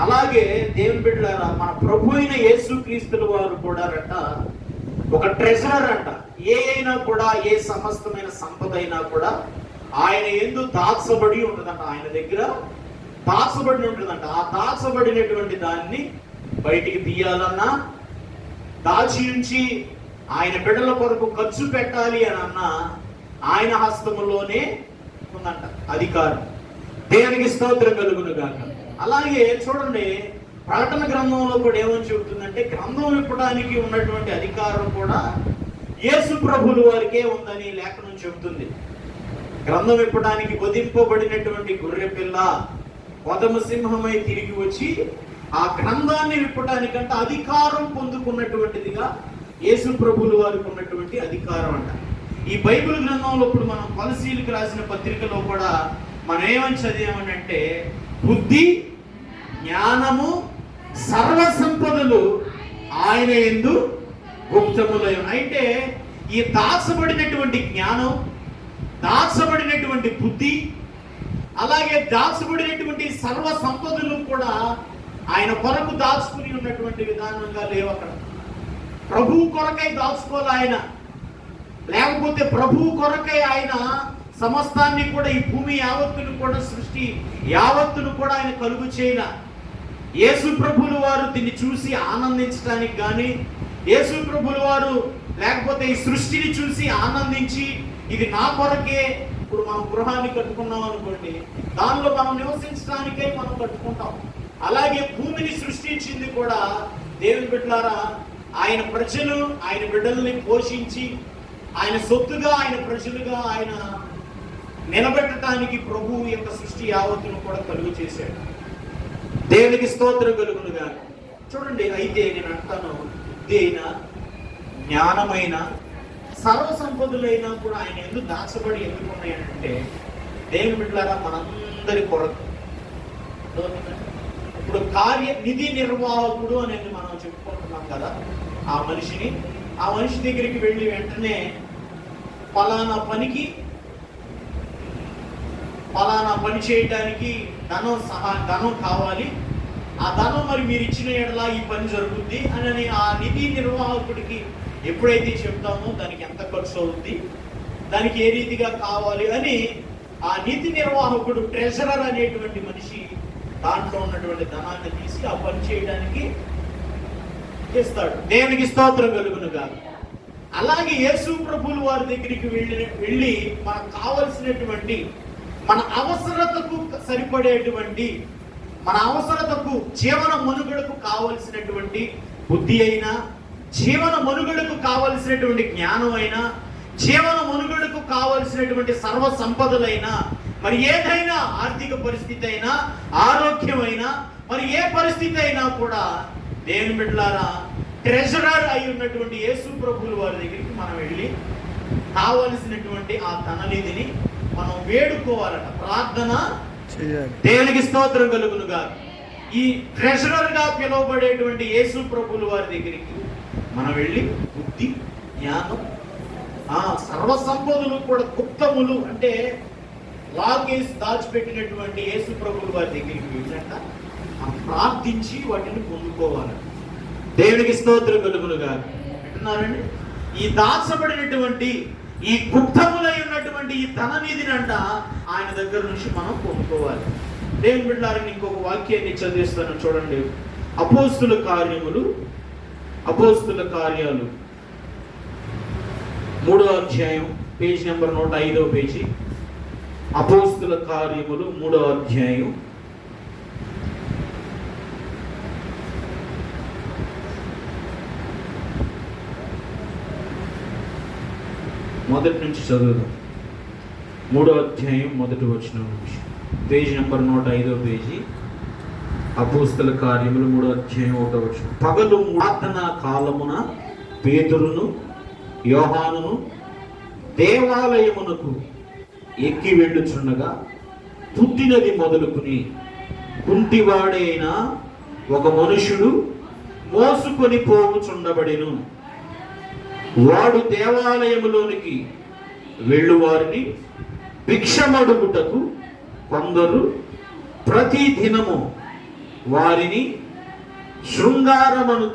అలాగే దేవుని బిడ్డలారా, మన ప్రభు అయిన యేసుక్రీస్తుల వారు కూడా ఒక ట్రెజరర్ అంట. ఏ అయినా కూడా, ఏ సమస్తమైన సంపద అయినా కూడా ఆయన యందు దాచబడి ఉంటుందంట. ఆయన దగ్గర దాచబడి ఉంటుందంట. ఆ దాచబడినటువంటి దాన్ని బయటికి తీయాలన్నా, దాచి ఉంచి ఆయన బిడ్డల కొరకు ఖర్చు పెట్టాలి అని అన్నా ఆయన హస్తములోనే ఉందంట అధికారం. దేవునికి స్తోత్రం కలుగును గాక. అలాగే చూడండి, ప్రకటన గ్రంథంలో కూడా ఏమని చెబుతుందంటే, గ్రంథం విప్పడానికి ఉన్నటువంటి అధికారం కూడా యేసు ప్రభువుల వారికే ఉందని లేఖనం చెబుతుంది. గ్రంథం విప్పడానికి వధింపబడినటువంటి గొర్రె పిల్ల కొదమ సింహమై తిరిగి వచ్చి ఆ గ్రంథాన్ని విప్పడానికంటే అధికారం పొందుకున్నటువంటిదిగా యేసు ప్రభువుల వారికి ఉన్నటువంటి అధికారం అంట. ఈ బైబిల్ గ్రంథంలో ఇప్పుడు మనం కొలసీలకు రాసిన పత్రికలో కూడా మనం ఏమని చదివామనంటే, బుద్ధి, జ్ఞానము, సర్వ సంపదలు ఆయన యందు గుప్తములై. అంటే ఈ దాచబడినటువంటి జ్ఞానం, దాచబడినటువంటి బుద్ధి, అలాగే దాచబడినటువంటి సర్వ సంపదలు కూడా ఆయన కొరకు దాచుకుని ఉన్నటువంటి విధానంగా లేవు. అక్కడ ప్రభువు కొరకై దాచుకోవాలి ఆయన, లేకపోతే ప్రభువు కొరకై ఆయన సమస్తాన్ని కూడా, ఈ భూమి యావత్తును కూడా, సృష్టి యావత్తును కూడా ఆయన కలుగు చేయన. యేసు ప్రభువుల వారు దీన్ని చూసి ఆనందించడానికి కానీ, యేసు ప్రభువుల వారు లేకపోతే ఈ సృష్టిని చూసి ఆనందించి ఇది నా కొరకే, ఇప్పుడు మనం గృహాన్ని కట్టుకున్నాం అనుకోండి, దానిలో మనం నివసించడానికై మనం కట్టుకుంటాం. అలాగే భూమిని సృష్టించింది కూడా దేవుని బిడ్డలారా, ఆయన ప్రజలు, ఆయన బిడ్డల్ని పోషించి ఆయన సొత్తుగా, ఆయన ప్రజలుగా ఆయన నిలబెట్టడానికి ప్రభువు యొక్క సృష్టి యావత్తును కూడా కలుగు చేశాడు. దేవునికి స్తోత్రం కలుగునుగా. చూడండి, అయితే నేను అంటాను, బుద్ధి అయినా, జ్ఞానమైన, సర్వ సంపదలైనా కూడా ఆయన ఎందుకు దాచబడి ఎందుకు ఉన్నాయంటే, దేవుని బిడ్డలారా మనందరి కొరకు. ఇప్పుడు నిధి నిర్వాహకుడు అనేది మనం చెప్పుకుంటున్నాం కదా. ఆ మనిషి దగ్గరికి వెళ్ళి వెంటనే ఫలానా పని చేయడానికి ధనం కావాలి, ఆ ధనం మరి మీరు ఇచ్చిన ఎడలా ఈ పని జరుగుద్ది అని ఆ నిధి నిర్వాహకుడికి ఎప్పుడైతే చెప్తామో దానికి ఎంత ఖర్చు అవుద్ది, దానికి ఏ రీతిగా కావాలి అని ఆ నీతి నిర్వాహకుడు, ట్రెజరర్ అనేటువంటి మనిషి దాంట్లో ఉన్నటువంటి ధనాన్ని తీసి ఆ పని చేయడానికి చేస్తాడు. దేవునికి స్తోత్రం కలుగునుగా. అలాగే యేసు ప్రభువుల వారి దగ్గరికి వెళ్ళి మనకు కావలసినటువంటి, మన అవసరతకు సరిపడేటువంటి, మన అవసరతకు, జీవన మనుగడకు కావలసినటువంటి బుద్ధి అయినా, జీవన మనుగడకు కావలసినటువంటి జ్ఞానం అయినా, జీవన మనుగడకు కావలసినటువంటి సర్వ సంపదలైనా, మరి ఏదైనా ఆర్థిక పరిస్థితి అయినా, ఆరోగ్యమైనా, మరి ఏ పరిస్థితి అయినా కూడా దేవుని బిడ్డలారా ట్రెజరర్ అయి ఉన్నటువంటి యేసు ప్రభువుల వారి దగ్గరికి మనం వెళ్ళి కావలసినటువంటి ఆ ధననిధిని మనం వేడుకోవాలట, ప్రార్థన చేయాలి. దేవునికి స్తోత్రం కలుగునుగా. ఈ ట్రెజరర్ గా పిలువబడేటువంటి యేసు ప్రభువుల వారి దగ్గరికి మనం వెళ్ళి బుద్ధి, జ్ఞానం, సర్వ సంపదలు కూడా గుప్తములు అంటే లాగేసి దాచిపెట్టినటువంటి యేసు ప్రభువుల వారి దగ్గరికి వెళ్ళంట మనం ప్రార్థించి వాటిని పొందుకోవాలి. దేవునికి స్తోత్రం కలుగునుగా. అంటున్నారండి, ఈ దాచబడినటువంటి, ఈ గుప్తములై ఉన్నటువంటి ఈ ధననిధినంట ఆయన దగ్గర నుంచి మనం పొందుకోవాలి. దేవుని బిడ్డలారా, ఇంకొక వాక్యాన్ని చదివిస్తాను చూడండి. అపోస్తుల కార్యాలు 3వ అధ్యాయం, పేజీ నెంబర్ 105వ పేజీ. అపోస్తుల కార్యములు 3వ అధ్యాయం మొదటి నుంచి చదువుదాం. 3వ అధ్యాయం మొదటి వచనం నుంచి, పేజీ నెంబర్ 105వ పేజీ. అపోస్తుల కార్యములు 3వ అధ్యాయం 1వ వచనం. పగలు ప్రార్థన కాలమున పేతురును యోహానును దేవాలయమునకు ఎక్కి వెళ్ళుచుండగా పుట్టినది మొదలుకుని కుంటివాడైన ఒక మనుషుడు మోసుకొని పోవుచుండబడెను. వాడు దేవాలయములోనికి వెళ్ళువారిని భిక్షమడుగుటకు కొందరు ప్రతి దినము వారిని శృంగారమను